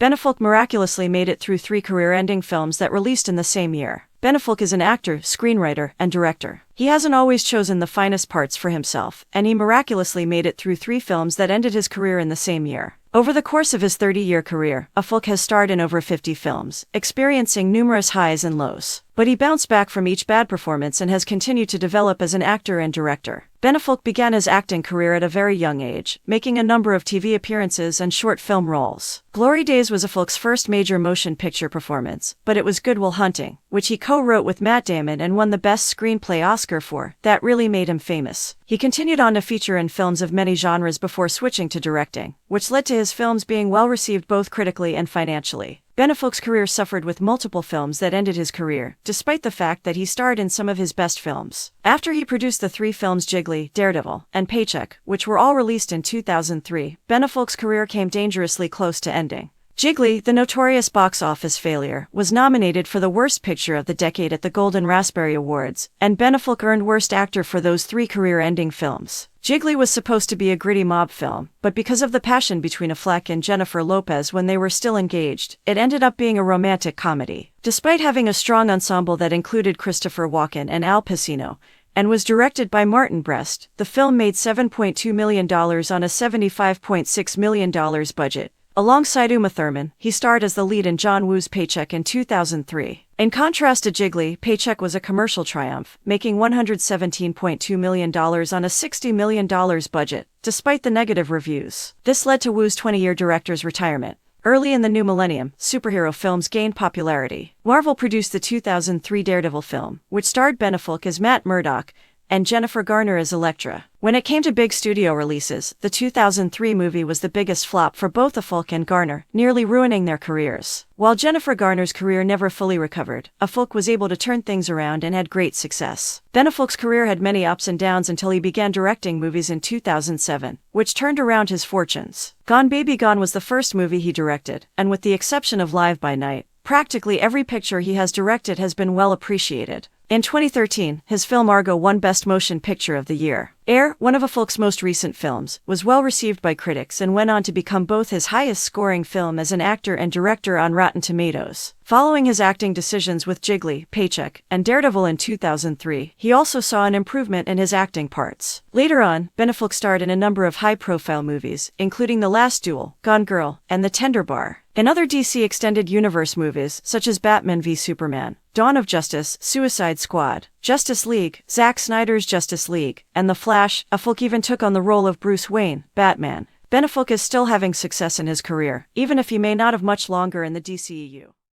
Ben Affleck miraculously made it through 3 career-ending films that released in the same year. Ben Affleck is an actor, screenwriter, and director. He hasn't always chosen the finest parts for himself, and he miraculously made it through 3 films that ended his career in the same year. Over the course of his 30-year career, Affleck has starred in over 50 films, experiencing numerous highs and lows. But he bounced back from each bad performance and has continued to develop as an actor and director. Ben Affleck began his acting career at a very young age, making a number of TV appearances and short film roles. Glory Days was Affleck's first major motion picture performance, but it was Good Will Hunting, which he co-wrote with Matt Damon and won the Best Screenplay Oscar for, that really made him famous. He continued on to feature in films of many genres before switching to directing, which led to his films being well received both critically and financially. Ben Affleck's career suffered with multiple films that ended his career, despite the fact that he starred in some of his best films. After he produced the 3 films Jiggly, Daredevil, and Paycheck, which were all released in 2003, Ben Affleck's career came dangerously close to ending. Jiggly, the notorious box office failure, was nominated for the Worst Picture of the Decade at the Golden Raspberry Awards, and Ben Affleck earned Worst Actor for those 3 career-ending films. Jiggly was supposed to be a gritty mob film, but because of the passion between Affleck and Jennifer Lopez when they were still engaged, it ended up being a romantic comedy. Despite having a strong ensemble that included Christopher Walken and Al Pacino, and was directed by Martin Brest, the film made $7.2 million on a $75.6 million budget. Alongside Uma Thurman, he starred as the lead in John Woo's Paycheck in 2003. In contrast to Jiggly, Paycheck was a commercial triumph, making $117.2 million on a $60 million budget, despite the negative reviews. This led to Woo's 20-year director's retirement. Early in the new millennium, superhero films gained popularity. Marvel produced the 2003 Daredevil film, which starred Ben Affleck as Matt Murdock and Jennifer Garner as Elektra. When it came to big studio releases, the 2003 movie was the biggest flop for both Affleck and Garner, nearly ruining their careers. While Jennifer Garner's career never fully recovered, Affleck was able to turn things around and had great success. Ben Affleck's career had many ups and downs until he began directing movies in 2007, which turned around his fortunes. Gone Baby Gone was the first movie he directed, and with the exception of Live by Night, practically every picture he has directed has been well appreciated. In 2013, his film Argo won Best Motion Picture of the Year. Air, one of Affleck's most recent films, was well received by critics and went on to become both his highest-scoring film as an actor and director on Rotten Tomatoes. Following his acting decisions with Jiggly, Paycheck, and Daredevil in 2003, he also saw an improvement in his acting parts. Later on, Ben Affleck starred in a number of high-profile movies, including The Last Duel, Gone Girl, and The Tender Bar. In other DC Extended Universe movies, such as Batman v Superman, Dawn of Justice, Suicide Squad, Justice League, Zack Snyder's Justice League, and The Flash, Affleck even took on the role of Bruce Wayne, Batman. Ben Affleck is still having success in his career, even if he may not have much longer in the DCEU.